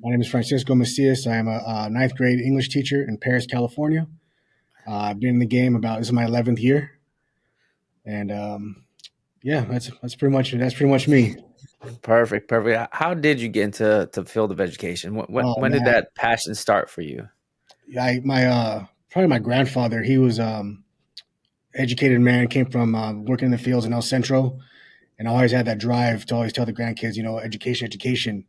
My name is Francisco Macias. I am a ninth grade English teacher in Paris, California. I've been in the game this is my 11th year, and yeah, that's pretty much me. Perfect, perfect. How did you get into the field of education? Oh When did man, that passion start for you? my probably my grandfather. He was educated man. Came from working in the fields in El Centro, and always had that drive to always tell the grandkids, education, education.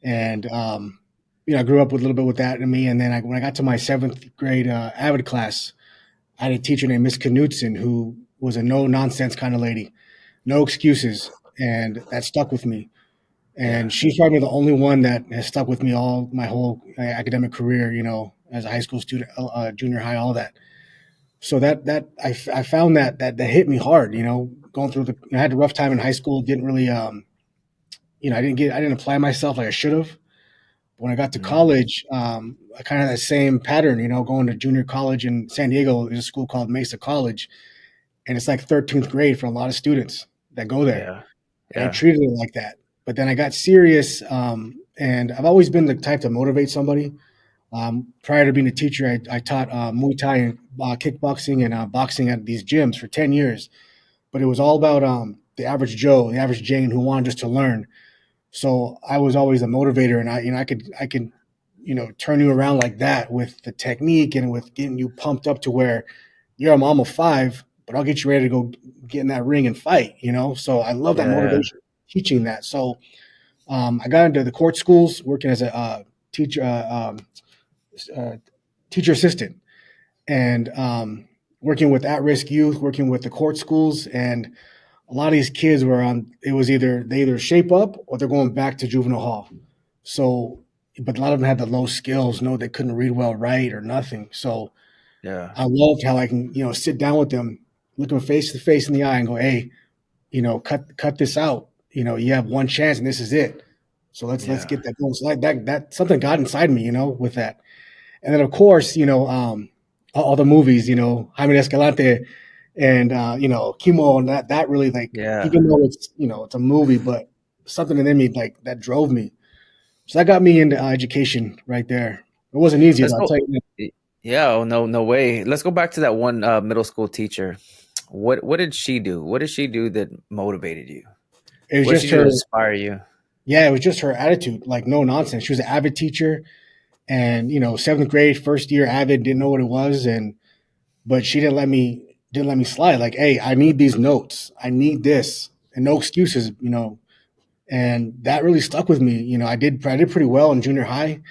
And I grew up with a little bit with that in me. And then when I got to my seventh grade Avid class, I had a teacher named Miss Knutson who was a no nonsense kind of lady, no excuses, and that stuck with me. And Yeah, she's probably the only one that has stuck with me all my whole academic career. As a high school student, junior high, all that. So I found that hit me hard. Going through I had a rough time in high school. Didn't really I didn't apply myself like I should have. When I got to mm, college, I kind of had that same pattern. Going to junior college in San Diego, there's a school called Mesa College, and it's like 13th grade for a lot of students that go there, yeah, and I yeah, treated it like that. But then I got serious, and I've always been the type to motivate somebody. Prior to being a teacher, I taught Muay Thai and kickboxing and boxing at these gyms for 10 years. But it was all about the average Joe, the average Jane who wanted just to learn. So I was always a motivator, and I could turn you around like that with the technique and with getting you pumped up to where you're a mom of five, but I'll get you ready to go get in that ring and fight. So I love that yeah. motivation, teaching that. So I got into the court schools, working as a teacher, uh, teacher assistant, and working with at-risk youth, working with the court schools, and a lot of these kids were on. It was either they either shape up or they're going back to juvenile hall. So, but a lot of them had the low skills. No, they couldn't read well, write, or nothing. So Yeah, I loved how I can sit down with them, look them face to face in the eye, and go, hey, cut this out. You have one chance, and this is it. So let's yeah. get that going. So that something got inside me, with that. And then of course, all the movies, Jaime Escalante and Kimo, and that really, like, Yeah. even though it's a movie, but something in me like that drove me. So that got me into education right there. It wasn't easy Let's though. I'll go. tell you. Yeah. Oh no, no way. Let's go back to that one middle school teacher. What did she do? What did she do that motivated you? It was What did she just do her. to inspire you? Yeah, it was just her attitude, like no nonsense. She was an avid teacher, and seventh grade, first year avid, didn't know what it was, and but she didn't let me slide. Like, hey, I need these notes. I need this, and no excuses. And that really stuck with me. I did pretty well in junior high,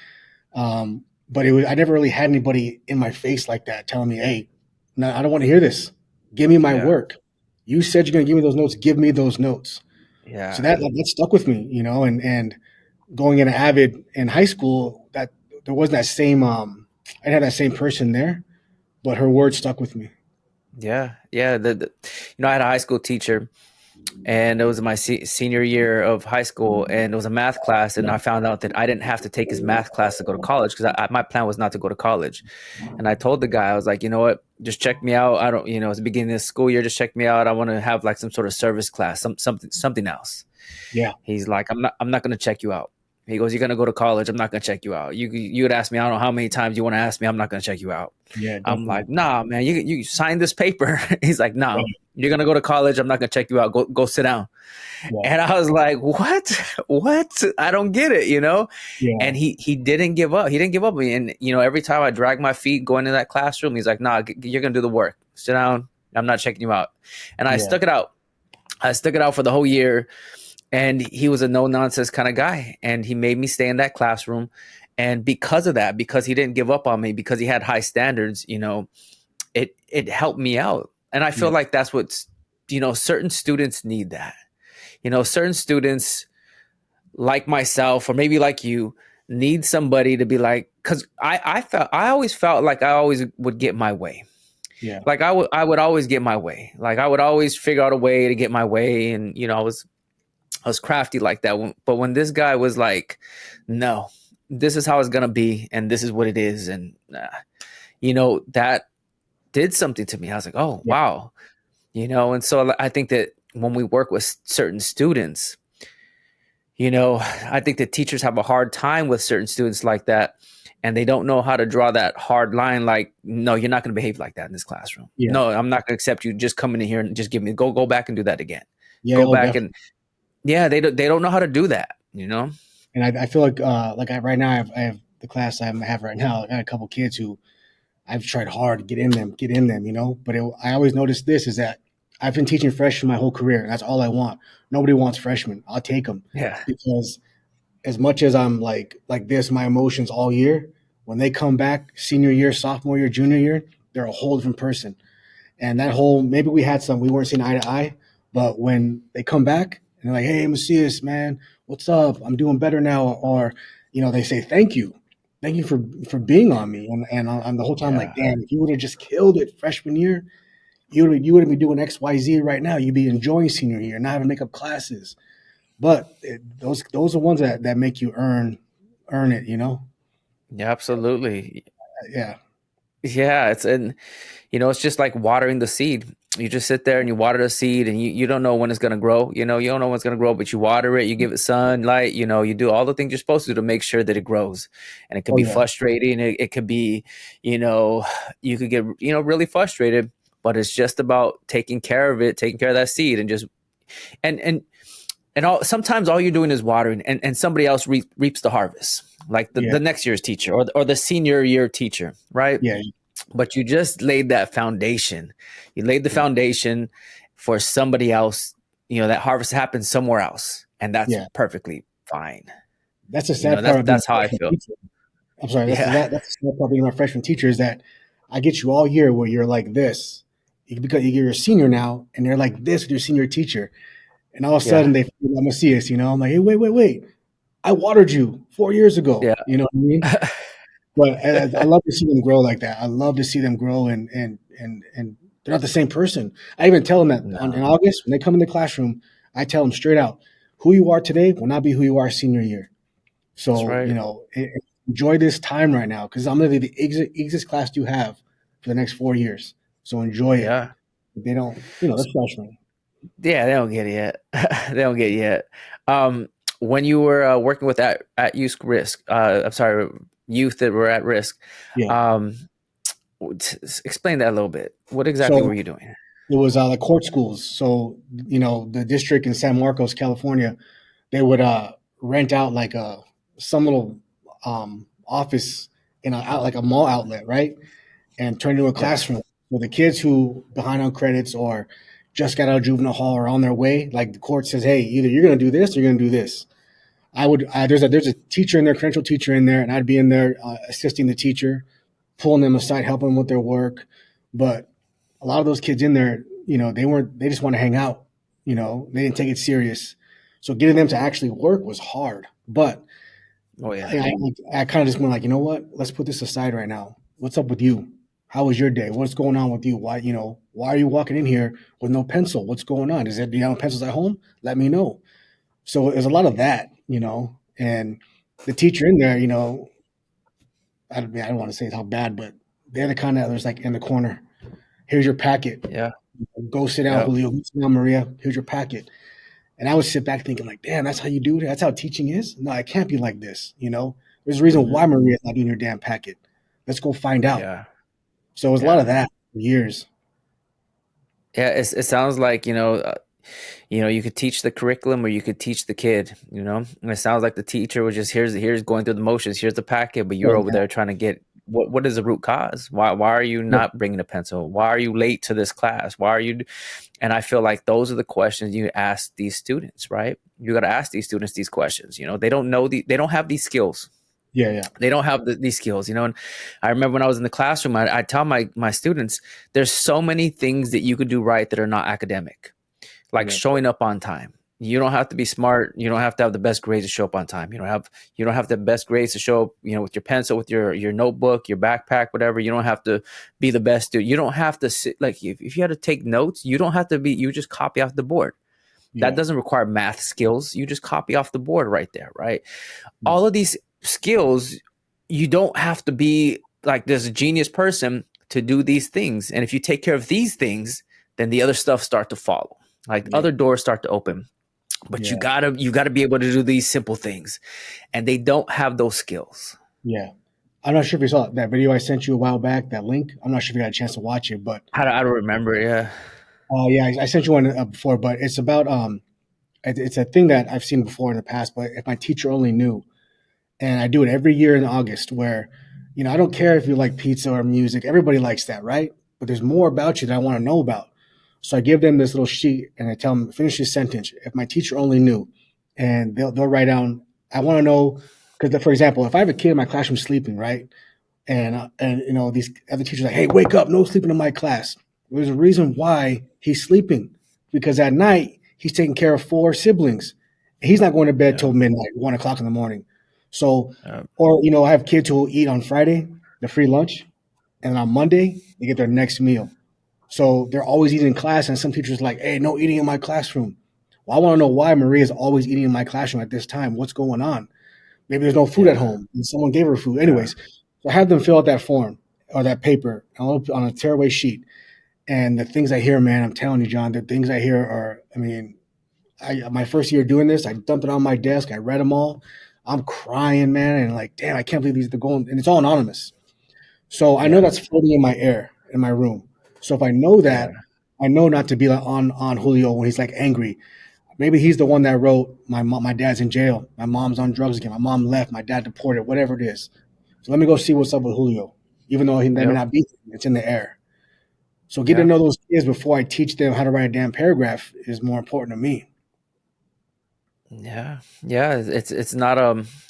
but I never really had anybody in my face like that telling me, "Hey, no, I don't want to hear this. Give me my Yeah, work. You said you're going to give me those notes. Give me those notes." So yeah, that stuck with me, and going into Avid in high school, that there wasn't that same. I didn't have that same person there, but her words stuck with me. yeah, yeah. I had a high school teacher, and it was my senior year of high school, and it was a math class, and I found out that I didn't have to take his math class to go to college because my plan was not to go to college. And I told the guy, I was like, you know what, just check me out. I don't, it's the beginning of the school year, just check me out. I want to have like some sort of service class, something else. Yeah, He's like, I'm not going to check you out. He goes, you're going to go to college. I'm not going to check you out. You would ask me, I don't know how many times you want to ask me. I'm not going to check you out. yeah, I'm definitely. like, nah, man, you signed this paper. He's like, no, Right, you're going to go to college. I'm not going to check you out. Go sit down. right. And I was like, what? What? I don't get it. Yeah, And he didn't give up. He didn't give up. And every time I drag my feet going into that classroom, he's like, nah, you're gonna do the work. Sit down. I'm not checking you out. And I yeah, stuck it out. I stuck it out for the whole year. And he was a no nonsense kind of guy. And he made me stay in that classroom. And because of that, because he didn't give up on me, because he had high standards, it helped me out. And I feel yeah, like that's what certain students need that. Certain students like myself or maybe like you need somebody to be like, because I always felt like I always would get my way. yeah, Like I would always get my way. Like I would always figure out a way to get my way, and I was crafty like that. But when this guy was like, no, this is how it's gonna be, and this is what it is, and that did something to me. I was like, oh yeah, wow, and so I think that when we work with certain students, I think that teachers have a hard time with certain students like that, and they don't know how to draw that hard line. Like, no, you're not going to behave like that in this classroom. Yeah, No, I'm not going to accept you just coming in here and just give me go back and do that again. yeah, Go oh, back and definitely. yeah, they don't know how to do that. And I feel like right now I have the class I have right now. I got a couple kids who I've tried hard to get in them, you know. But I always notice this is that I've been teaching freshmen my whole career. And that's all I want. Nobody wants freshmen. I'll take them Yeah, because as much as I'm like this, my emotions all year. When they come back, senior year, sophomore year, junior year, they're a whole different person. And that whole maybe we weren't seeing eye to eye, but when they come back and they're like, "Hey, Macias, man, what's up? I'm doing better now," or they say, thank you for being on me," and I'm the whole time like, yeah, "Damn, if you would have just killed it freshman year, you would be doing X Y Z right now. You'd be enjoying senior year, not having to make up classes." But those are ones that make you earn it, you know? yeah, absolutely. Yeah, Yeah, it's just like watering the seed. You just sit there and you water the seed, and you don't know when it's going to grow. You don't know when it's going to grow, but you water it, you give it sunlight, you do all the things you're supposed to do to make sure that it grows. And it could oh be yeah, frustrating. It could be, you know, you could get, really frustrated, but it's just about taking care of it, taking care of that seed, and just, and, and, sometimes all you're doing is watering, and somebody else reaps the harvest, like the, yeah, the next year's teacher, or the senior year teacher, right? yeah, But you just laid that foundation. You laid the yeah, foundation for somebody else. That harvest happens somewhere else, and that's yeah. perfectly fine. That's the sad part That's of being that's a how I freshman feel. teacher. I'm sorry. Yeah, That's the sad part of being my freshman teacher is that I get you all year where you're like this because you're a senior now and they're like this with your senior teacher, and all of a yeah, sudden they feel I'm a CS. I'm like, hey, wait. I watered you 4 years ago. yeah. You know what I mean? But I love to see them grow like that. I love to see them grow and they're not the same person. I even tell them that in No, August when they come in the classroom, I tell them straight out, who you are today will not be who you are senior year. that's So, right. enjoy this time right now because I'm going to be the easiest class you have for the next 4 years. So enjoy it. Yeah, They don't, they're freshmen. yeah. They don't get it yet. They don't get it yet. When you were working with at youth risk, I'm sorry, youth that were at risk. Yeah. Um, Explain that a little bit. What exactly So were you doing? it was the court schools. So, the district in San Marcos, California, they would rent out like some little office in like a mall outlet, right? And turn it into a Yeah, classroom for the kids who behind on credits or just got out of juvenile hall or on their way. Like the court says, hey, either you're going to do this or you're going to do this. There's a teacher in there, credential teacher in there, and I'd be in there assisting the teacher, pulling them aside, helping them with their work. But a lot of those kids in there, they just want to hang out. They didn't take it serious. So getting them to actually work was hard. But oh yeah, I kind of just went like, you know what? Let's put this aside right now. What's up with you? How was your day? What's going on with you? Why are you walking in here with no pencil? What's going on? Do you have pencils at home? Let me know. So there's a lot of that, and the teacher in there, I don't want to say how bad, but they're the kind that was like in the corner. Here's your packet. yeah, Go sit down, yeah, Julio. Go sit down, Maria. Here's your packet. And I would sit back thinking like, damn, that's how you do it. That's how teaching is. No, it can't be like this. There's a reason hmm why Maria's not in your damn packet. Let's go find out. yeah, So it was a lot yeah, of that for years. yeah. It sounds like you could teach the curriculum or you could teach the kid. And it sounds like the teacher was just here's going through the motions. Here's the packet, but you're Oh over yeah, there trying to get what is the root cause? Why are you yeah, not bringing a pencil? Why are you late to this class? Why are you? And I feel like those are the questions you ask these students, right? You got to ask these students these questions. They don't know they don't have these skills. yeah, yeah, They don't have these skills, and I remember when I was in the classroom, I tell my students, there's so many things that you could do right that are not academic, like yeah, showing up on time. You don't have to be smart. You don't have to have the best grades to show up on time. You don't have the best grades to show up, with your pencil, with your notebook, your backpack, whatever. You don't have to be the best student. You don't have to sit like if you had to take notes, you don't have to be. You just copy off the board. That yeah, doesn't require math skills. You just copy off the board right there, right? yeah, All of these skills, you don't have to be like this genius person to do these things. And if you take care of these things, then the other stuff start to follow. Like yeah, other doors start to open. but Yeah. you gotta be able to do these simple things, and they don't have those skills. Yeah. I'm not sure if you saw that video I sent you a while back, that link. I'm not sure if you got a chance to watch it, but I don't remember. Yeah, yeah, I sent you one before, but it's about it's a thing that I've seen before in the past. But if my teacher only knew, and I do it every year in August, where I don't care if you like pizza or music, everybody likes that, right? But there's more about you that I want to know about. So I give them this little sheet and I tell them finish this sentence. If my teacher only knew, and they'll write down. I want to know because, for example, if I have a kid in my classroom sleeping, right? And these other teachers are like, hey, wake up, no sleeping in my class. There's a reason why he's sleeping, because at night he's taking care of four siblings. He's not going to bed yeah, till midnight, 1 o'clock in the morning. So, uh, or I have kids who will eat on Friday the free lunch, and on Monday they get their next meal. So they're always eating in class, and some teachers are like, hey, no eating in my classroom. Well, I want to know why Maria is always eating in my classroom at this time. What's going on? Maybe there's no food at yeah, home and someone gave her food. yeah, Anyways, so I have them fill out that form or that paper on a tearaway sheet. And the things I hear, man, I'm telling you, John, the things I hear are, I mean, my first year doing this, I dumped it on my desk. I read them all. I'm crying, man. And like, damn, I can't believe these are going, and it's all anonymous. So I know yeah, that's floating in my air in my room. So if I know yeah, that, I know not to be like on Julio when he's like angry. Maybe he's the one that wrote my dad's in jail. My mom's on drugs again. My mom left. My dad deported. Whatever it is. So let me go see what's up with Julio. Even though that may yep, not be, it's in the air. So getting to yeah. know those kids before I teach them how to write a damn paragraph is more important to me. Yeah, yeah, it's not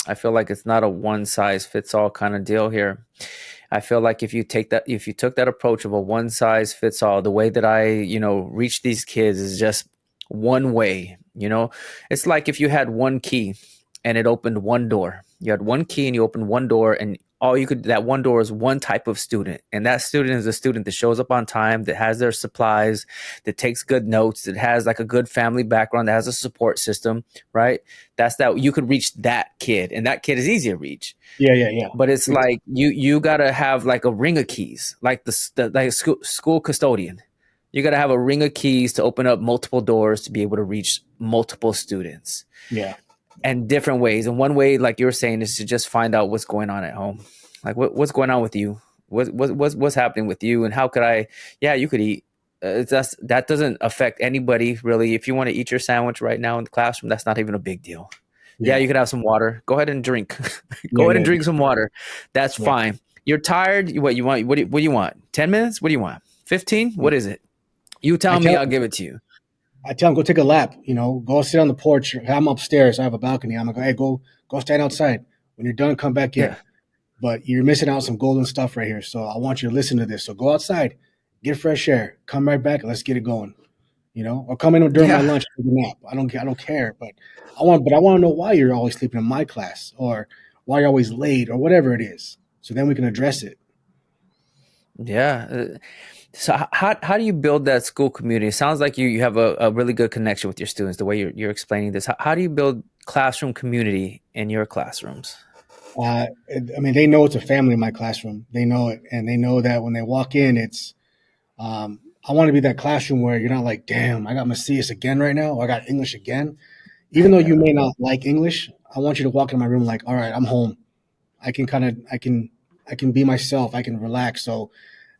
I feel like it's not a one size fits all kind of deal here. I feel like if you took that approach of a one size fits all, the way that I, reach these kids is just one way, It's like if you had one key and it opened one door. You had one key and you opened one door, and all you could that one door is one type of student. And that student is a student that shows up on time, that has their supplies, that takes good notes, that has like a good family background, that has a support system, right? That's that you could reach that kid, and that kid is easy to reach. Yeah, yeah, yeah. But it's Big time. like you gotta have like a ring of keys, like the like school custodian. You gotta have a ring of keys to open up multiple doors to be able to reach multiple students Yeah, and different ways. And one way, like you were saying, is to just find out what's going on at home, like what's going on with you, what's happening with you, and how could I? Yeah, you could eat. That doesn't affect anybody really. If you want to eat your sandwich right now in the classroom, that's not even a big deal. Yeah, yeah, you could have some water. Go ahead and drink. yeah, Go ahead and yeah, drink some water. That's yeah. fine. You're tired. What you want? What do you want? 10 minutes? What do you want? 15? Yeah. What is it? You I tell me. tell I'll give it to you. I tell him go take a lap. Go sit on the porch. I'm upstairs. I have a balcony. I'm like, hey, go stand outside. When you're done, come back in. Yeah. But you're missing out some golden stuff right here. So I want you to listen to this. So go outside, get fresh air, come right back, and let's get it going. Or come in during my Yeah. lunch take a nap. I don't care, but I want to know why you're always sleeping in my class, or why you're always late, or whatever it is. So then we can address it. Yeah. So how do you build that school community? It sounds like you have a really good connection with your students, the way you're explaining this. How do you build classroom community in your classrooms? I mean, they know it's a family in my classroom. They know it, and they know that when they walk in, it's. I want to be that classroom where you're not like, damn, I got Macias again right now, or I got English again. Even though you Yeah. may not like English, I want you to walk in my room like, all right, I'm home. I can be myself. I can relax. So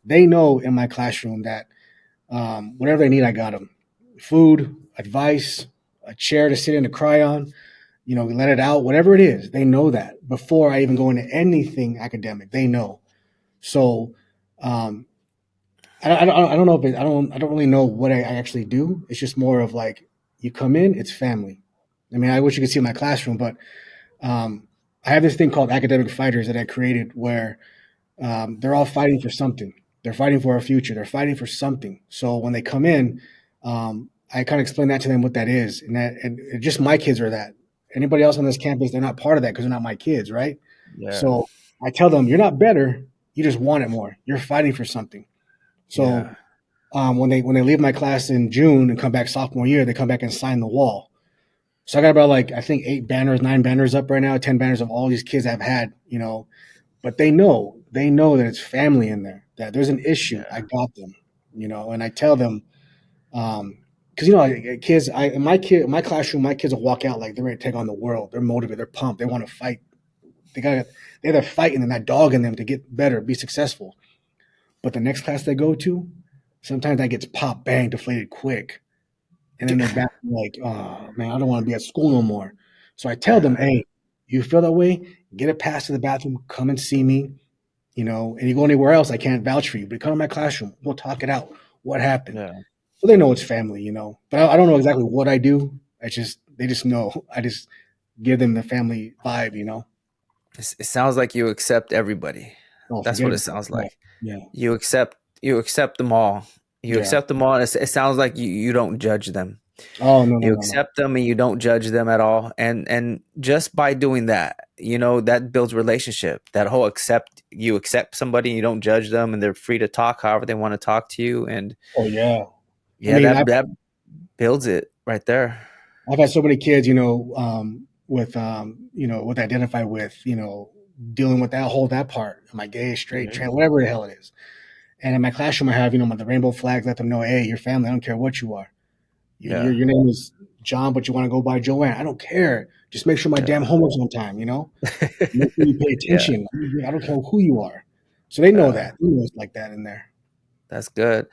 they know in my classroom that whatever they need, I got them. Food, advice, a chair to sit in to cry on, let it out, whatever it is. They know that before I even go into anything academic. They know. So um, I don't know if I don't really know what I actually do. It's just more of like you come in, it's family. I mean, I wish you could see my classroom, but um, I have this thing called academic fighters that I created where they're all fighting for something. They're fighting for a future. They're fighting for something. So when they come in, I kind of explain that to them what that is, and just my kids are that. Anybody else on this campus, they're not part of that because they're not my kids, right? Yeah. So I tell them, you're not better. You just want it more. You're fighting for something. So Yeah. when they leave my class in June and come back sophomore year, they come back and sign the wall. So I got about like I think 8 banners, 9 banners up right now, 10 banners of all these kids I've had, but they know that it's family in there. That there's an issue, I Yeah. got them, and I tell them. because you know, like, kids. In my classroom, my kids will walk out like they're ready to take on the world. They're motivated. They're pumped. They want to fight. They got they're there fighting and that dog in them to get better, be successful. But the next class they go to, sometimes that gets pop bang deflated quick, and then they're back like, oh man, I don't want to be at school no more. So I tell them, Yeah, hey, you feel that way, get a pass to the bathroom, come and see me. You know, and you go anywhere else, I can't vouch for you, but come to my classroom, we'll talk it out. What happened? yeah. So they know it's family, you know. But I don't know exactly what I do. I just they just know. I just give them the family vibe, you know. It sounds like you accept everybody. Oh, That's forget what it it. sounds Yeah, like. yeah, You accept them all. You yeah. accept them all. And it sounds like you don't judge them. Oh no, no, You no, no. accept them and you don't judge them at all. And just by doing that, that builds relationship. That whole you accept somebody and you don't judge them and they're free to talk however they want to talk to you. And Oh yeah. I yeah, mean, that builds it right there. I've had so many kids, you know, you know, with identify with, you know, dealing with that part. Am I gay, straight, Yeah. trans, whatever the hell it is. And in my classroom, I have, you know, the rainbow flags. Let them know, hey, your family. I don't care what you are. Yeah. Your name is John, but you want to go by Joanne. I don't care. Just make sure my damn Yeah. homework's on time. You know, make sure you pay Yeah. attention. I don't care who you are. So they know Uh, that. They know it's like that in there. that's good.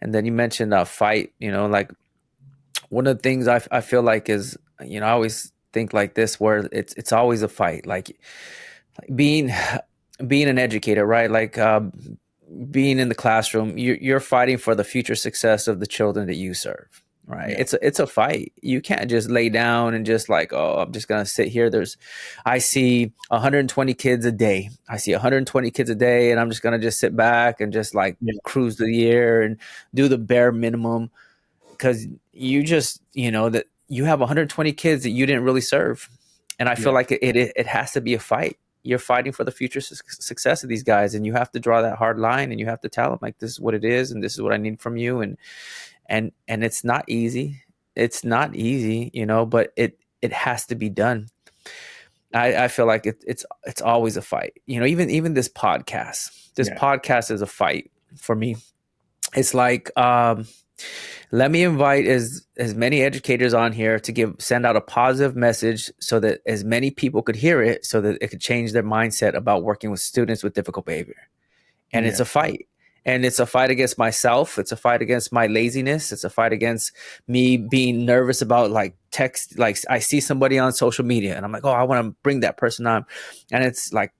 And then you mentioned a fight, like one of the things I feel like is, I always think like this where it's always a fight. Like being an educator, right? Like being in the classroom, you're fighting for the future success of the children that you serve, right? Yeah, It's a fight. You can't just lay down and just like, oh, I'm just gonna sit here. I see 120 kids a day. I see 120 kids a day, and I'm just gonna just sit back and just like yeah, cruise the year and do the bare minimum because that you have 120 kids that you didn't really serve, and I feel yeah, like it has to be a fight. You're fighting for the future success of these guys, and you have to draw that hard line, and you have to tell them like this is what it is, and this is what I need from you, and it's not easy. It's not easy, but it has to be done. I feel like it's always a fight. Even this podcast. This yeah, podcast is a fight for me. It's like let me invite as many educators on here to send out a positive message so that as many people could hear it so that it could change their mindset about working with students with difficult behavior. And it's yeah, a fight. And it's a fight against myself. It's a fight against my laziness. It's a fight against me being nervous about like text. Like I see somebody on social media and I'm like, oh, I want to bring that person on. And it's like,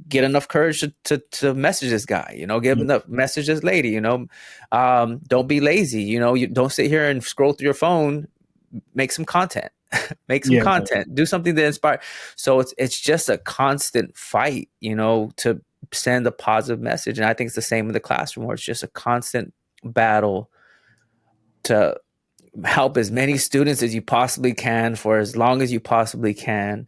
get enough courage to message this guy, give him yeah, the message this lady, don't be lazy, you don't sit here and scroll through your phone, make some content, make some yeah, content, do something that inspire. So it's just a constant fight, to send a positive message. And I think it's the same in the classroom where it's just a constant battle to help as many students as you possibly can for as long as you possibly can.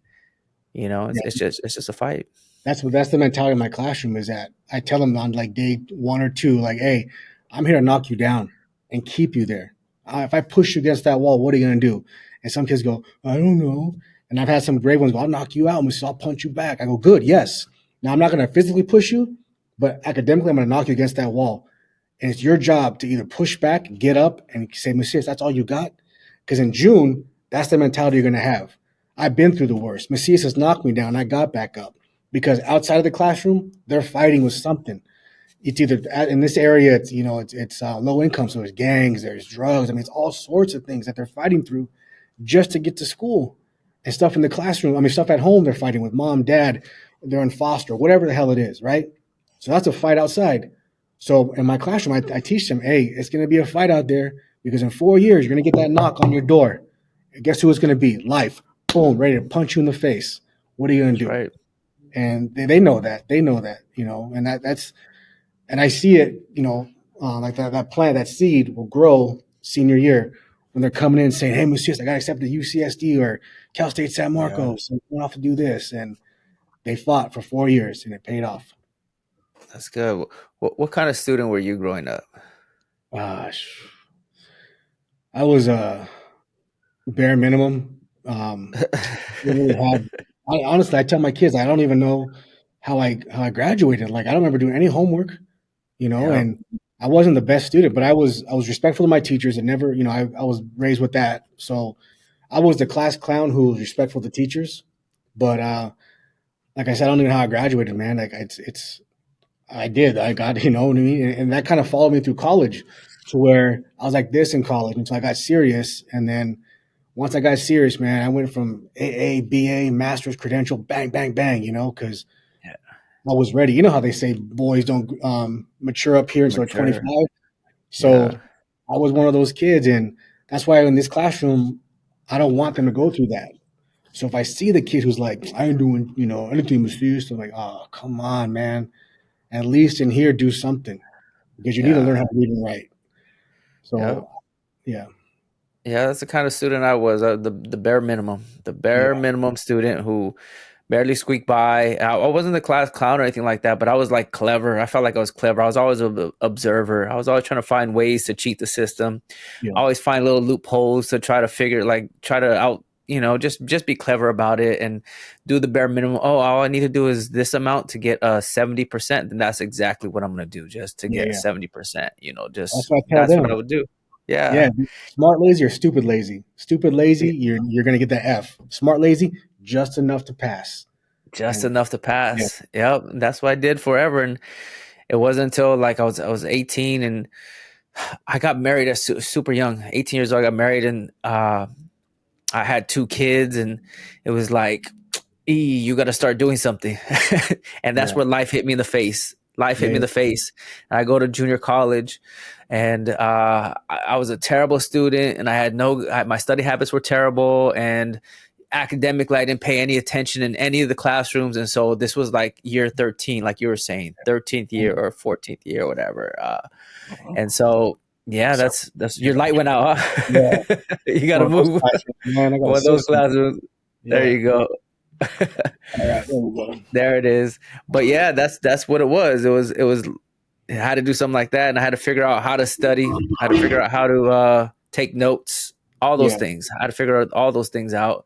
It's, yeah. it's just it's just a fight. That's the mentality of my classroom is that I tell them on like day 1 or 2, like, hey, I'm here to knock you down and keep you there. If I push you against that wall, what are you gonna do? And some kids go, I don't know. And I've had some brave ones go, I'll knock you out, I'll punch you back. I go, good, yes. Now I'm not gonna physically push you, but academically I'm gonna knock you against that wall. And it's your job to either push back, get up, and say, Macias, that's all you got? Because in June, that's the mentality you're going to have. I've been through the worst. Macias has knocked me down. I got back up. Because outside of the classroom, they're fighting with something. It's either in this area, it's low income, so there's gangs, there's drugs. I mean, it's all sorts of things that they're fighting through just to get to school and stuff in the classroom. I mean, stuff at home they're fighting with mom, dad, they're in foster, whatever the hell it is, right? So that's a fight outside. So in my classroom, I teach them, hey, it's going to be a fight out there because in 4 years, you're going to get that knock on your door. And guess who it's going to be? Life. Boom, ready to punch you in the face. What are you going to That's do? right. And they know that. They know that, and and I see it, like that plant, that seed will grow senior year when they're coming in saying, hey, Macias, I got accepted to UCSD or Cal State San Yeah, Marcos. I'm going off to do this. And they fought for 4 years and it paid off. that's good. What kind of student were you growing up? Gosh, I was a bare minimum. Didn't really have, honestly, I tell my kids, I don't even know how I graduated. Like, I don't remember doing any homework, Yeah, and I wasn't the best student, but I was respectful to my teachers and never, I was raised with that. So I was the class clown who was respectful to teachers. But like I said, I don't even know how I graduated, man. Like it's I did. I got, you know what I mean? And that kind of followed me through college to where I was like this in college until I got serious. And then once I got serious, man, I went from AA, BA, master's credential, bang, bang, bang, because Yeah. I was ready. You know how they say boys don't mature up here until they're Mature. 25. So Yeah. I was one of those kids. And that's why in this classroom, I don't want them to go through that. So if I see the kid who's like, I ain't doing, anything mysterious, I'm like, oh, come on, man. At least in here, do something because you need to learn Yeah. how to read and write. Yep. So, yeah, Yeah, that's the kind of student I was. The bare minimum, the bare yeah, minimum student who barely squeaked by. I wasn't the class clown or anything like that, but I was like clever. I felt like I was clever. I was always an observer. I was always trying to find ways to cheat the system. yeah, Always find little loopholes to try to figure, like try to out, just be clever about it and do the bare minimum. Oh, all I need to do is this amount to get 70%. Then that's exactly what I'm gonna do just to yeah, get yeah. 70%. That's Just what I tell that's what I them. would do. Yeah, Yeah. smart lazy or stupid lazy. Stupid lazy, you're gonna get that F. Smart lazy, just enough to pass. Just And enough to yeah, pass. Yep, that's what I did forever, and it wasn't until like I was 18 and I got married at super young, 18 years old. I got married and I had two kids, and it was like, you got to start doing something, and that's yeah, where life hit me in the face. Life hit yeah, me in the face. And I go to junior college, and I was a terrible student, and I had my study habits were terrible, and academically I didn't pay any attention in any of the classrooms, and so this was like year 13, like you were saying, 13th year or 14th year or whatever, and so yeah, so, that's yeah, your light went out, yeah. huh? You got One to of those move. classes, man. I got a One of those system. classrooms. There Yeah. you go. All right, there we go. There it is. But yeah, that's what it was. It was I had to do something like that, and I had to figure out how to study, how to figure out how to take notes, all those Yeah, things. I had to figure out all those things out.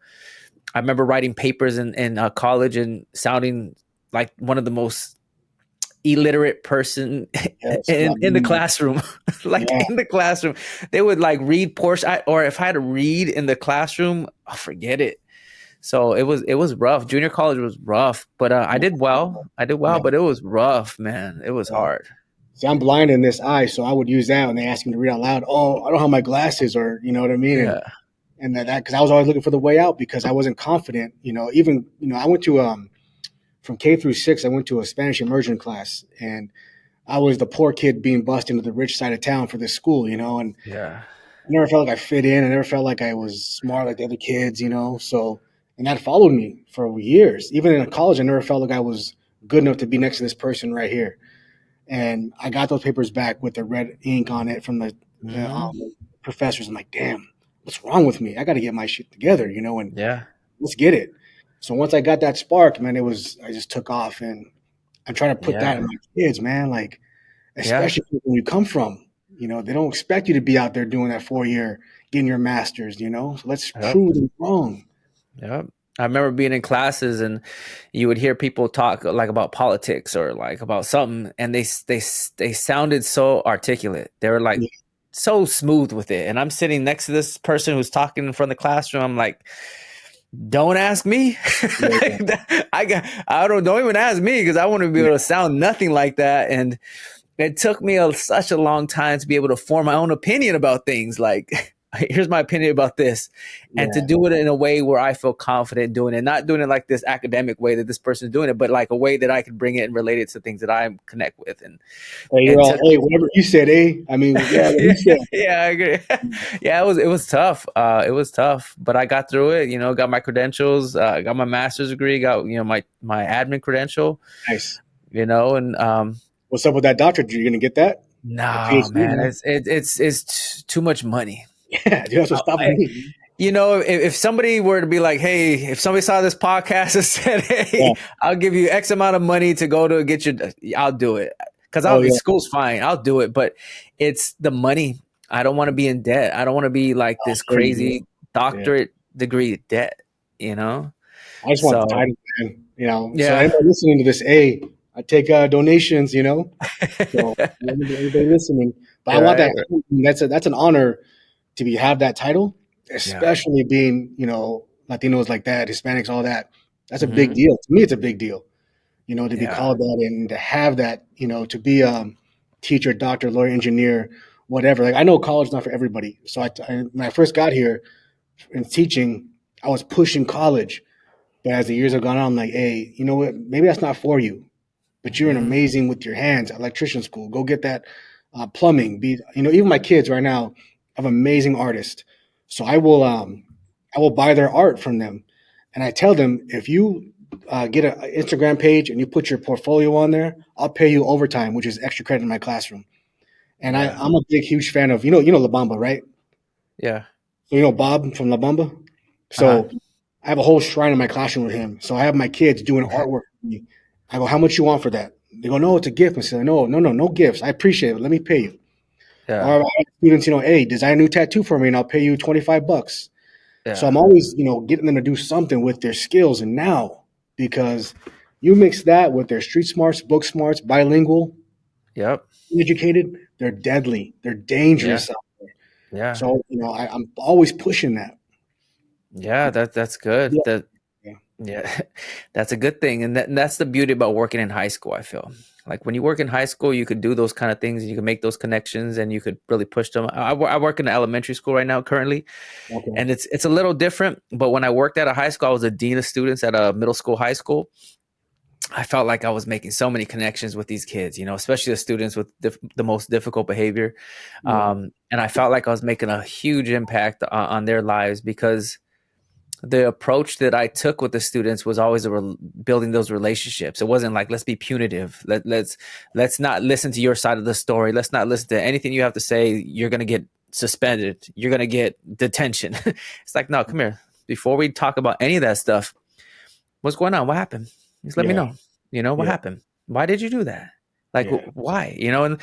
I remember writing papers in college and sounding like one of the most illiterate person yes, in the classroom. Like yeah, in the classroom, they would like read portion, or if I had to read in the classroom, oh, forget it. So it was rough. Junior college was rough, but I yeah, did well. I did well, yeah. but it was rough, man. It was Yeah. hard. See, I'm blind in this eye, so I would use that when they ask me to read out loud. Oh, I don't have my glasses, or you know what I mean, and Yeah, that because I was always looking for the way out because I wasn't confident. Even I went to from K through 6, I went to a Spanish immersion class, and I was the poor kid being bussed into the rich side of town for this school, and yeah, I never felt like I fit in. I never felt like I was smart like the other kids. So, and that followed me for years. Even in college, I never felt like I was good enough to be next to this person right here. And I got those papers back with the red ink on it from the hmm professors. I'm like, damn, what's wrong with me? I got to get my shit together, and yeah, let's get it. So once I got that spark, man, I just took off, and I'm trying to put that yeah, in my kids, man. Like, yeah, especially when you come from, they don't expect you to be out there doing that 4 year, getting your master's. So let's yep, prove them wrong. yep. I remember being in classes and you would hear people talk like about politics or like about something, and they sounded so articulate. They were like Yeah, so smooth with it, and I'm sitting next to this person who's talking in front of the classroom. I'm like, don't ask me. yeah, I don't even ask me because I want to be yeah, able to sound nothing like that. And it took me such a long time to be able to form my own opinion about things. Like, here's my opinion about this, and to yeah. do it in a way where I feel confident doing it, not doing it like this academic way that this person's doing it, but like a way that I can bring it and relate it to things that I connect with. And Hey, you're it all, took hey, whatever you said, I mean, yeah, what yeah, he said. yeah, I agree. Yeah, it was tough. It was tough, but I got through it. Got my credentials. Got my master's degree. Got my admin credential. Nice. And What's up with that doctorate? You're gonna get that? The no, PhD, man, man. it's too much money. Yeah, dude, that's what's stopping I, me. if somebody were to be like, hey, if somebody saw this podcast and said, Yeah. hey, I'll give you X amount of money to go to get your, I'll do it. Because Oh yeah. school's fine. I'll do it. But it's the money. I don't want to be in debt. I don't want to be like I this feel you, dude. crazy Yeah. doctorate degree debt, you know? I just want the So, title, man. So yeah. anybody listening to this, I take donations, you know. So anybody listening, but I want that. Right. That's an honor to be have that title, Yeah. especially being Latinos like that, Hispanics, all that. That's a big Hmm. deal to me. It's a big deal, to be Yeah. called that and to have that, to be teacher, doctor, lawyer, engineer, whatever. Like I know college is not for everybody. So when I first got here in teaching, I was pushing college, but as the years have gone on, I'm like, hey, you know what? Maybe that's not for you, but you're an Hmm. amazing with your hands. Electrician school, go get that plumbing. Be even my kids right now have amazing artists, so I will buy their art from them, and I tell them if you get an Instagram page and you put your portfolio on there, I'll pay you overtime, which is extra credit in my classroom. And Yeah. I'm a big, huge fan of La Bamba, right? Yeah. So Bob from La Bamba. Uh-huh. So I have a whole shrine in my classroom with him. So I have my kids doing artwork for me. I go, how much you want for that? They go, no, it's a gift. I said, no, no, no, no gifts. I appreciate it. Let me pay you. Yeah. Or I have students, hey, design a new tattoo for me and I'll pay you $25. So Yeah. I'm always, getting them to do something with their skills. And now, because you mix that with their street smarts, book smarts, bilingual, Yep. educated, they're deadly. They're Yeah. dangerous out there. Yeah. So, I'm always pushing that. Yeah. That's good. Yeah. That Yeah. Yeah, that's a good thing, and that's the beauty about working in high school. I feel like when you work in high school, you could do those kind of things, and you can make those connections, and you could really push them. I work in an elementary school right now currently, Okay. and it's a little different. But when I worked at a high school, I was a dean of students at a middle school, high school. I felt like I was making so many connections with these kids, especially the students with the most difficult behavior, Yeah. and I felt like I was making a huge impact on their lives because the approach that I took with the students was always building those relationships. It wasn't like let's be punitive. Let's not listen to your side of the story. Let's not listen to anything you have to say. You're gonna get suspended. You're gonna get detention. It's like no, come here. Before we talk about any of that stuff, what's going on? What happened? Just let me Yeah. know. What Yeah. happened? Why did you do that? Like Yeah. why? And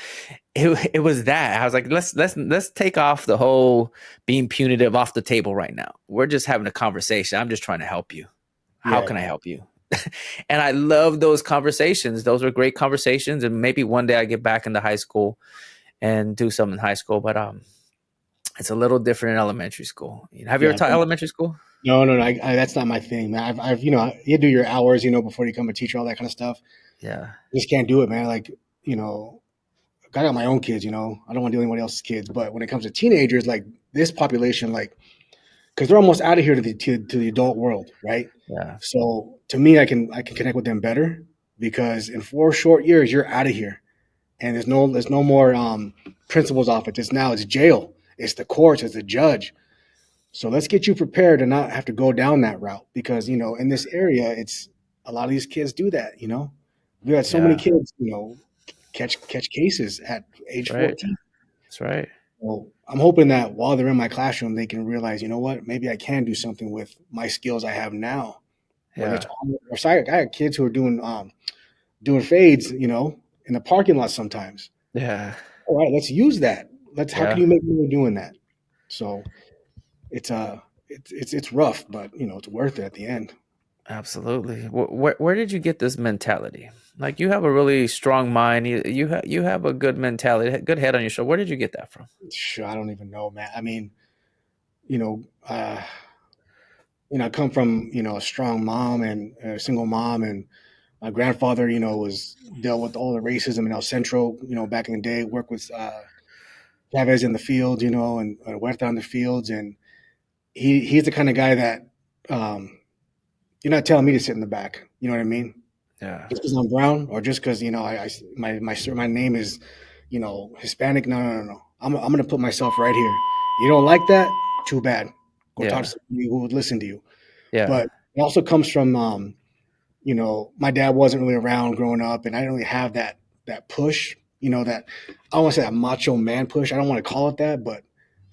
it was that I was like, let's take off the whole being punitive off the table right now. We're just having a conversation. I'm just trying to help you. How Yeah. can I help you? And I love those conversations. Those were great conversations. And maybe one day I get back into high school and do something in high school. But it's a little different in elementary school. Have you ever Yeah. taught elementary school? No, no, no. That's not my thing, man. You do your hours, before you become a teacher, all that kind of stuff. Yeah, Just can't do it, man. Like, I got my own kids, I don't want to do anybody else's kids. But when it comes to teenagers, like this population, like, because they're almost out of here to the adult world, right? yeah, So to me, I can connect with them better because in 4 short years, you're out of here, and there's no more principal's office. It's jail. It's the courts. It's the judge. So let's get you prepared to not have to go down that route because in this area, it's a lot of these kids do that. We had so many yeah. kids, catch cases at That's age right. 14. That's right. Well, I'm hoping that while they're in my classroom, they can realize, you know what, maybe I can do something with my skills I have now. Whether it's Yeah, on or side, I had kids who are doing fades, in the parking lot sometimes. yeah, All right, let's use that. How can yeah. you make money doing that? So it's it's rough, but it's worth it at the end. Absolutely. Where did you get this mentality? Like you have a really strong mind. You have a good mentality, good head on your shoulder. Where did you get that from? Sure, I don't even know, man. I mean, you know, uh, I come from a strong mom and a single mom, and my grandfather, was dealt with all the racism in El Centro, back in the day. Worked with Chavez in the fields, and Huerta on the fields, and he's the kind of guy that um, you're not telling me to sit in the back. You know what I mean? Yeah, Just because I'm brown, or just because my name is Hispanic. No, no, no, no. I'm gonna put myself right here. You don't like that? Too bad. Go talk to yeah, somebody who would listen to you. yeah, But it also comes from my dad wasn't really around growing up, and I didn't really have that push. That I don't want to say that macho man push. I don't want to call it that, but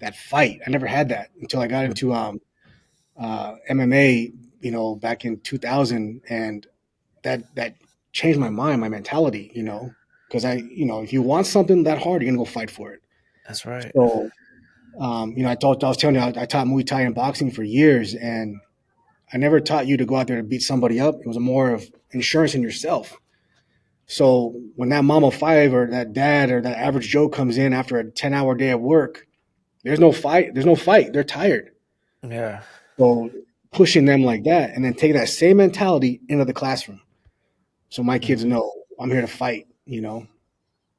that fight. I never had that until I got into MMA. Back in 2000, and that changed my mind, my mentality. Because if you want something that hard, you're gonna go fight for it. that's right. So, I was telling you, I taught Muay Thai and boxing for years, and I never taught you to go out there to beat somebody up. It was more of insurance in yourself. So when that mom of five or that dad or that average Joe comes in after a 10-hour day of work, there's no fight. There's no fight. They're tired. Yeah. So pushing them like that and then taking that same mentality into the classroom. So my kids Mhm. know I'm here to fight, you know?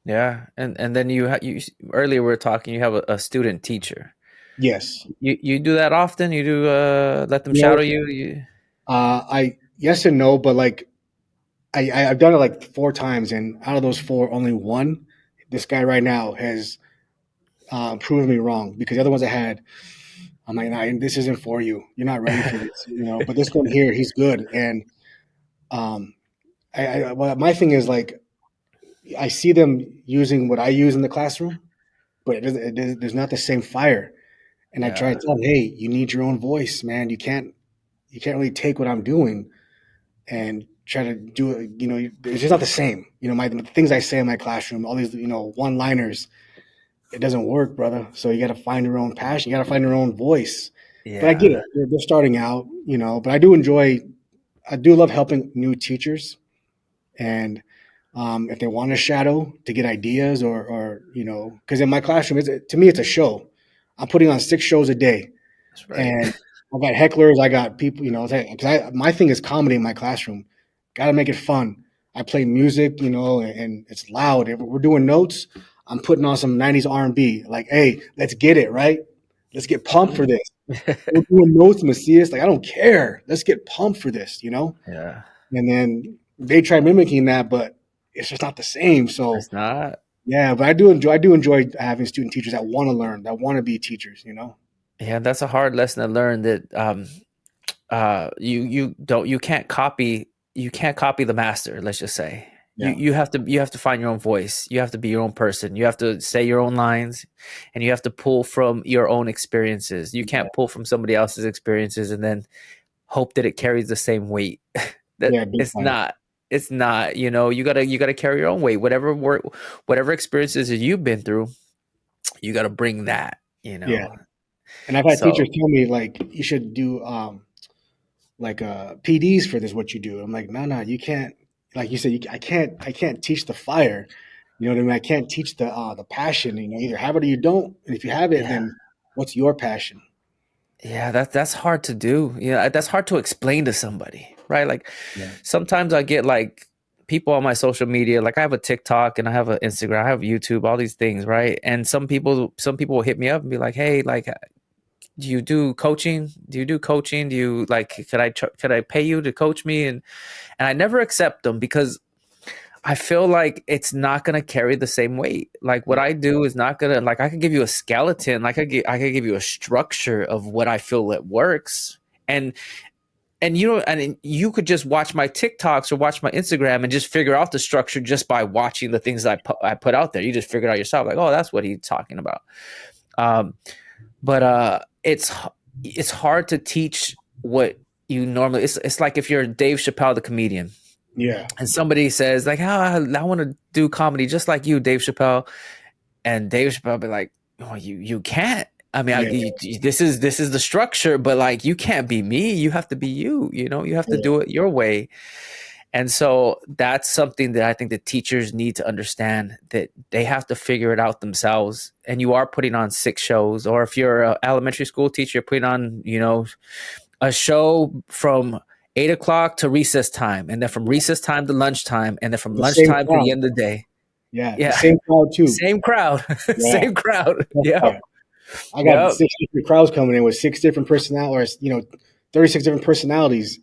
Yeah, and then you earlier we were talking. You have a student teacher. Yes. You do that often. You do let them You shadow know, you. You yes and no, but like I've done it like four times, and out of those four, only one, this guy right now has proven me wrong because the other ones I had, I'm like, nah, this isn't for you. You're not ready for this, you know. But this one here, he's good, and um, well, my thing is like I see them using what I use in the classroom, but there's not the same fire. And I try to yeah, tell them, hey, you need your own voice, man. You can't really take what I'm doing and try to do it. You know, it's just not the same. You know, the things I say in my classroom, all these, you know, one liners, it doesn't work, brother. So you got to find your own passion. You got to find your own voice. But I get yeah. it. They're starting out, you know, but I do enjoy, I do love helping new teachers. And if they want to shadow to get ideas or you know, because in my classroom, to me, it's a show. I'm putting on 6 shows a day That's right. and I got hecklers, I got people, you know, because my thing is comedy in my classroom. Got to make it fun. I play music, you know, and it's loud. If we're doing notes, I'm putting on some '90s R&B. Like, hey, let's get it right. Let's get pumped for this. We're doing notes, Macias. Like, I don't care. Let's get pumped for this, you know. Yeah, And then they try mimicking that, but it's just not the same. So it's not. yeah, but I do enjoy having student teachers that want to learn, that want to be teachers. You know. Yeah, that's a hard lesson to learn. That you can't copy the master. Let's just say Yeah. you have to find your own voice. You have to be your own person. You have to say your own lines, and you have to pull from your own experiences. You Yeah. can't pull from somebody else's experiences and then hope that it carries the same weight. That Yeah. Big it's time. not. It's not. You gotta carry your own weight. Whatever work, whatever experiences that you've been through, you gotta bring that. Yeah. And I've had So teachers tell me like you should do like PDs for this. What you do? I'm like, no, no, you can't. Like you said, I can't teach the fire. You know what I mean? I can't teach the passion. You know, either have it or you don't. And if you have it, yeah. then what's your passion? Yeah, that's hard to do. Yeah, that's hard to explain to somebody, right? Like Yeah. sometimes I get like people on my social media, like I have a TikTok and I have an Instagram, I have YouTube, all these things, right? And some people will hit me up and be like, "Hey, like do you do coaching? Do you do coaching? Do you like could I pay you to coach me?" And I never accept them because I feel like it's not gonna carry the same weight. Like what Yeah. I do is not gonna like I could give you a skeleton, like I could give you a structure of what I feel that works. And and you could just watch my TikToks or watch my Instagram and just figure out the structure just by watching the things I put out there. You just figure it out yourself, like, oh, that's what he's talking about. Um, but it's hard to teach what you normally. It's like if you're Dave Chappelle, the comedian, Yeah. and somebody says like, "Oh, I want to do comedy just like you, Dave Chappelle," and Dave Chappelle be like, "Oh, you can't. I mean, Yeah. this is the structure, but like you can't be me. You have to be you. You know, you have to Yeah. do it your way." And so that's something that I think that teachers need to understand that they have to figure it out themselves. And you are putting on 6 shows, or if you're an elementary school teacher, you're putting on, a show from 8 o'clock to recess time, and then from recess time to lunchtime, and then from The same lunchtime to the crowd. end of the day. Yeah. The Yeah, same crowd too. same crowd, Yeah. same crowd. That's Yep, fire. I got yep, 6 different crowds coming in with 6 different personalities, or 36 different personalities.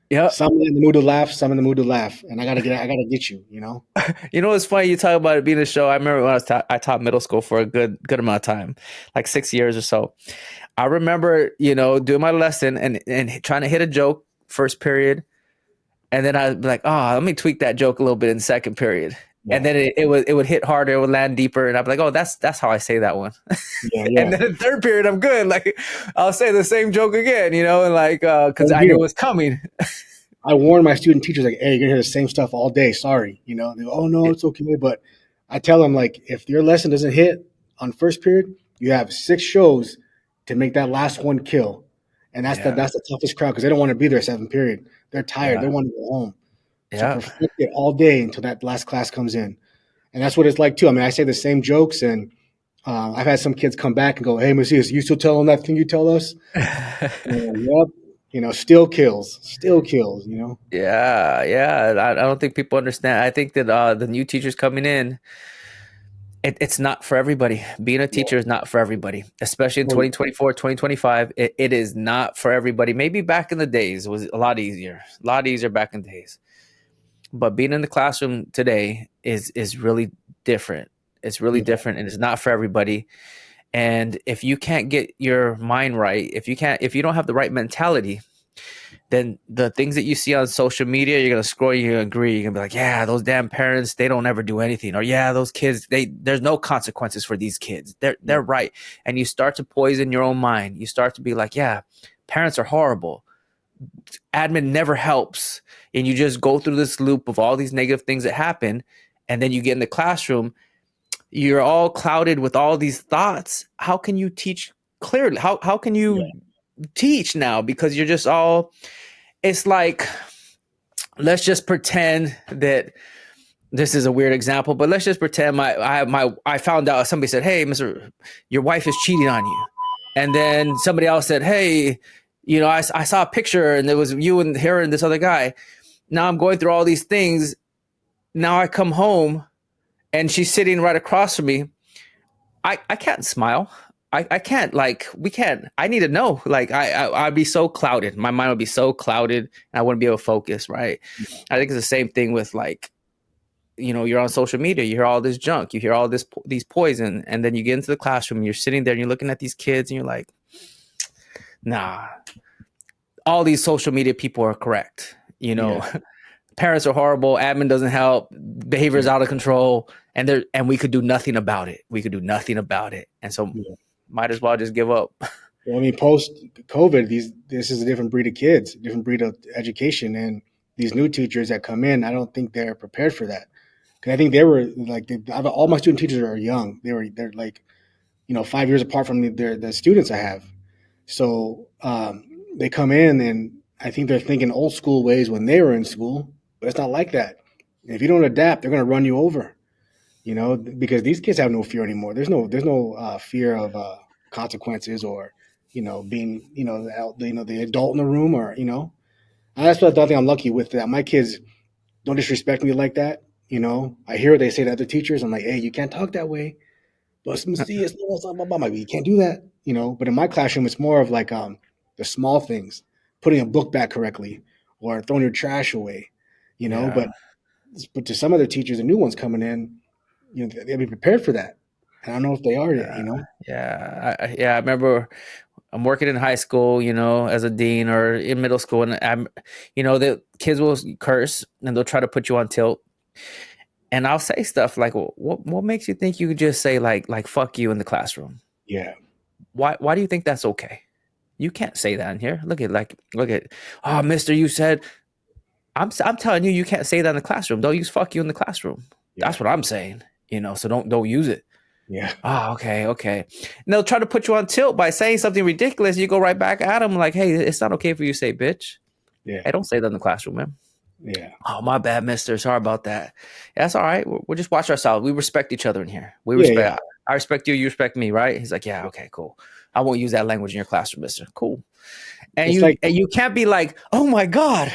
yep. Some in the mood to laugh, some in the mood to laugh, and I gotta get you. You know. You know what's funny? You talk about it being a show. I remember when I taught middle school for a good amount of time, like 6 years or so. I remember, doing my lesson and trying to hit a joke first period, and then I'd be like, oh, let me tweak that joke a little bit in second period. And Yeah. then it would hit harder, it would land deeper, and I'd be like, oh, that's how I say that one. Yeah. And Yeah. then in third period, I'm good. Like I'll say the same joke again, and like because Same I knew here. it was coming. I warn my student teachers like, "Hey, you're gonna hear the same stuff all day. Sorry." You know. They go, "Oh no, it's okay." But I tell them like, if your lesson doesn't hit on first period, you have 6 shows to make that last one kill, and that's the Yeah, that's the toughest crowd because they don't want to be there 7th period. They're tired. They yeah, want to go home. to Yeah. perfect it all day until that last class comes in. And that's what it's like too. I mean, I say the same jokes, and I've had some kids come back and go, "Hey, Macias, you still tell them that thing you tell us?" Yep. Still kills, still kills. Yeah, yeah. I don't think people understand. I think that the new teachers coming in, it's not for everybody. Being a Yeah. teacher is not for everybody, especially in Well, 2024, 2025. It is not for everybody. Maybe back in the days it was a lot easier back in the days. But being in the classroom today is really different. It's really yeah, different, and it's not for everybody. And if you can't get your mind right, if you don't have the right mentality, then the things that you see on social media, you're gonna scroll, you're gonna agree, you're gonna be like, yeah, those damn parents, they don't ever do anything, or yeah, those kids, there's no consequences for these kids. They're yeah, right, and you start to poison your own mind. You start to be like, yeah, parents are horrible. Admin never helps, and you just go through this loop of all these negative things that happen, and then you get in the classroom, you're all clouded with all these thoughts. How can you teach clearly? How can yeah, you teach now? Because you're just all. It's like, let's just pretend that this is a weird example, but let's just pretend I found out, somebody said, "Hey, Mister, your wife is cheating on you," and then somebody else said, "Hey, I saw a picture and there was you and her and this other guy." Now I'm going through all these things. Now I come home and she's sitting right across from me. I can't smile. I can't, like, we can't. I need to know. Like, I'd be so clouded. My mind would be so clouded and I wouldn't be able to focus, right? I think it's the same thing with, like, you're on social media, you hear all this junk, you hear all these poison, and then you get into the classroom and you're sitting there and you're looking at these kids and you're like, nah, all these social media people are correct. yeah, Parents are horrible, admin doesn't help, behavior is yeah, out of control, and we could do nothing about it. We could do nothing about it. And so yeah. might as well just give up. Well, I mean, post COVID, this is a different breed of kids, different breed of education, and these new teachers that come in, I don't think they're prepared for that. Because I think they were like, all my student teachers are young. They're like 5 years apart from the students I have. So they come in, and I think they're thinking old school ways when they were in school, but it's not like that. If you don't adapt, they're going to run you over. Because these kids have no fear anymore. There's no fear of consequences, or being the adult in the room, or And that's what I think I'm lucky with, that my kids don't disrespect me like that. I hear what they say to other teachers. I'm like, hey, you can't talk that way. But see, it's blah, blah, blah. You can't do that. But in my classroom, it's more of like the small things, putting a book back correctly, or throwing your trash away. Yeah, But to some other teachers, the new ones coming in, they'll be prepared for that. And I don't know if they are yet. yeah. I remember I'm working in high school, as a dean, or in middle school, and the kids will curse and they'll try to put you on tilt. And I'll say stuff like, well, what makes you think you could just say like fuck you in the classroom? Yeah, Why do you think that's okay? You can't say that in here. Look at, oh, mister, you said, I'm telling you, you can't say that in the classroom. Don't use fuck you in the classroom. yeah, That's what I'm saying. So don't use it. yeah, Oh, okay. And they'll try to put you on tilt by saying something ridiculous. You go right back at them like, hey, it's not okay for you to say bitch. yeah, Hey, don't say that in the classroom, man. yeah, Oh, my bad, mister. Sorry about that. Yeah, that's all right. We'll just watch ourselves. We respect each other in here. yeah, yeah. I respect you. You respect me, right? He's like, yeah, okay, cool. I won't use that language in your classroom, mister. Cool. And It's you like, and you can't be like, oh my god,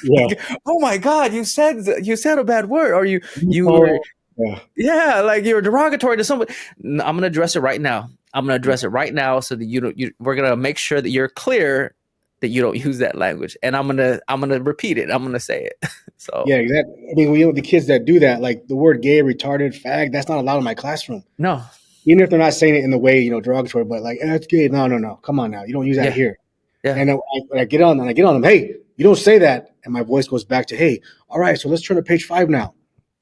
yeah, oh my god, you said a bad word, or you were, oh, yeah, yeah, like you're derogatory to somebody. I'm gonna address it right now. I'm gonna yeah, address it right now so that we're gonna make sure that you're clear that you don't use that language, and I'm gonna repeat it. I'm gonna say it. So yeah. Exactly. I mean, the kids that do that, like the word gay, retarded, fag, that's not allowed in my classroom. no, Even if they're not saying it in the way derogatory, but like, that's gay. No, no, no. Come on now, you don't use that yeah, here. yeah, And I get on and I get on them. Hey, you don't say that, and my voice goes back to, hey, all right, so let's turn to page 5 now.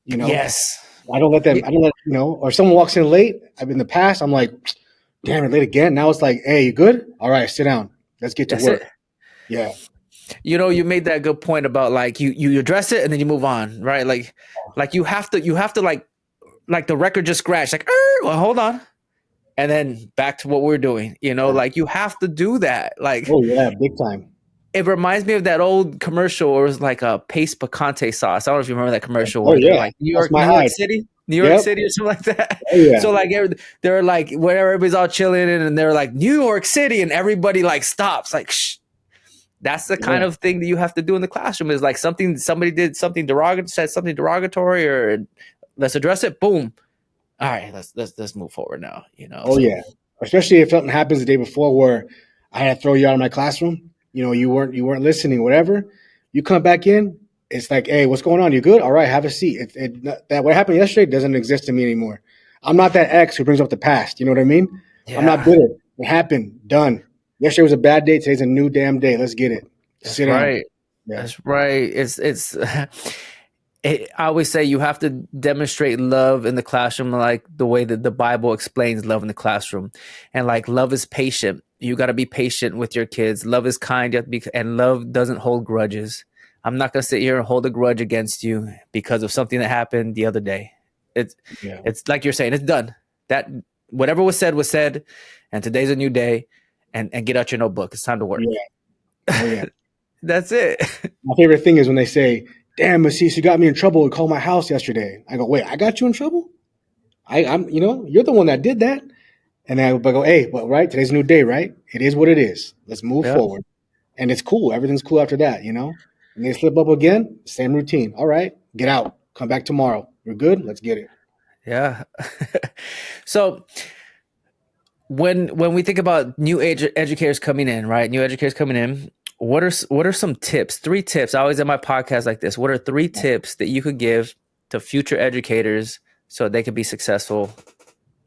You know, yes, I don't let them. yeah, I don't let or someone walks in late. I've in the past. I'm like, damn it, late again. Now it's like, hey, you good? All right, sit down. Let's get to that's it. work. Yeah, You made that good point about, like, you address it and then you move on, right? Like you have to like the record just scratched, like, well, hold on, and then back to what we're doing. yeah. Like, you have to do that. Like, Oh yeah, big time. it reminds me of that old commercial where it was like a paste picante sauce. I don't know if you remember that commercial Oh where they're yeah, like that's my New York hide. City, Yep. or something like that. Oh yeah. So like they're like where everybody's all chilling and they're like New York City and everybody like stops like shh. That's the kind Yeah. of thing that you have to do in the classroom is like somebody did something derogatory, said something derogatory, or let's address it. Boom. All right, let's move forward now. Oh So yeah. Especially if something happens the day before where I had to throw you out of my classroom. You weren't listening. Whatever. You come back in. It's like, hey, what's going on? You good? All right, have a seat. That what happened yesterday doesn't exist to me anymore. I'm not that ex who brings up the past. You know what I mean? I'm not yeah, bitter. It happened. Done. Yesterday was a bad day. Today's a new damn day. Let's get it. that's Sit down. right. Yeah. That's right. It's I always say you have to demonstrate love in the classroom like the way that the Bible explains love in the classroom. And like love is patient. You got to be patient with your kids. Love is kind. You have to be, and love doesn't hold grudges. I'm not going to sit here and hold a grudge against you because of something that happened the other day. It's Yeah. it's like you're saying, it's done. That whatever was said, and today's a new day, and get out your notebook. It's time to work. Yeah. Oh yeah. That's it. My favorite thing is when they say, "Damn, Macias, you got me in trouble and called my house yesterday." I go, "Wait, I got you in trouble? I'm, you're the one that did that." And I go, "Hey, but right, today's a new day, right? It is what it is. Let's move Yeah. forward." And it's cool. Everything's cool after that. And they slip up again, same routine. All right, get out. Come back tomorrow. You're good. Let's get it. Yeah. So when we think about new educators coming in, right? New educators coming in, what are some tips? 3 tips. I always end my podcast like this. What are 3 tips that you could give to future educators so they can be successful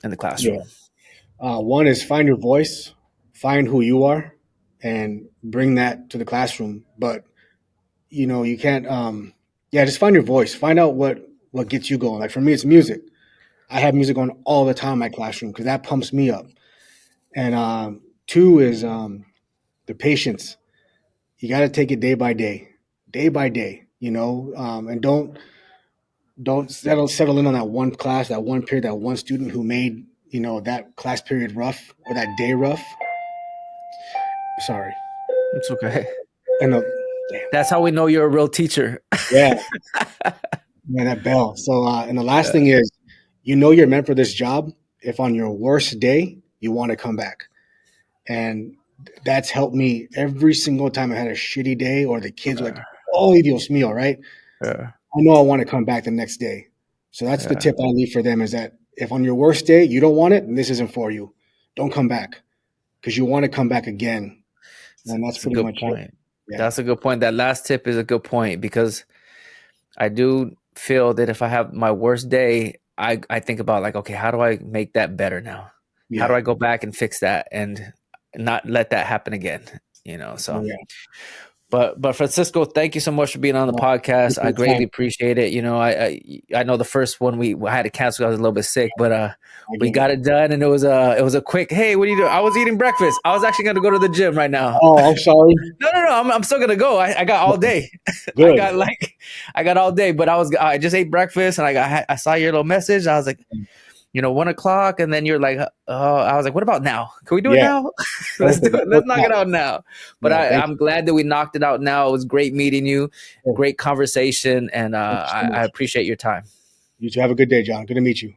in the Yeah. classroom? One is find your voice, find who you are, and bring that to the classroom. But you can't. Yeah, just find your voice. Find out what gets you going. Like for me, it's music. I have music on all the time in my classroom because that pumps me up. And two is the patience. You got to take it day by day. And don't settle in on that one class, that one period, that one student who made that class period rough or that day rough. Sorry. It's okay. And damn, That's how we know you're a real teacher. yeah, man, that bell. So and the last thing is, you're meant for this job if on your worst day you want to come back. And that's helped me every single time I had a shitty day or the kids were like, oh, Dios mío, right? Yeah. I know I want to come back the next day. So that's the Yeah. tip I leave for them is that if on your worst day you don't want it, then this isn't for you. Don't come back because you want to come back again. And that's It's a pretty good much it. point. Yeah. That's a good point. That last tip is a good point because I do feel that if I have my worst day, I think about like, okay, how do I make that better now? How do Yeah. I go back and fix that and not let that happen again? Oh, So yeah. but Francisco, thank you so much for being on the No, take podcast. I your greatly time. appreciate it. I know the first one we had to cancel. I was a little bit sick, but I we get it. got it done, and it was a quick. Hey, what are you doing? I was eating breakfast. I was actually going to go to the gym right now. Oh, I'm sorry. No. I'm still gonna go. I got all day. I Good. got like I got all day, but I just ate breakfast and I saw your little message. I was like, 1 o'clock, and then you're like, oh, I was like, what about now? Can we do it Yeah. now? Let's do Perfect. it. Let's Let's work knock it out. out now. But Yeah. Thank I'm glad that we knocked it out now. It was great meeting you, you. great conversation, and Thank you so I much. appreciate your time. You too. Have a good day, John. Good to meet you.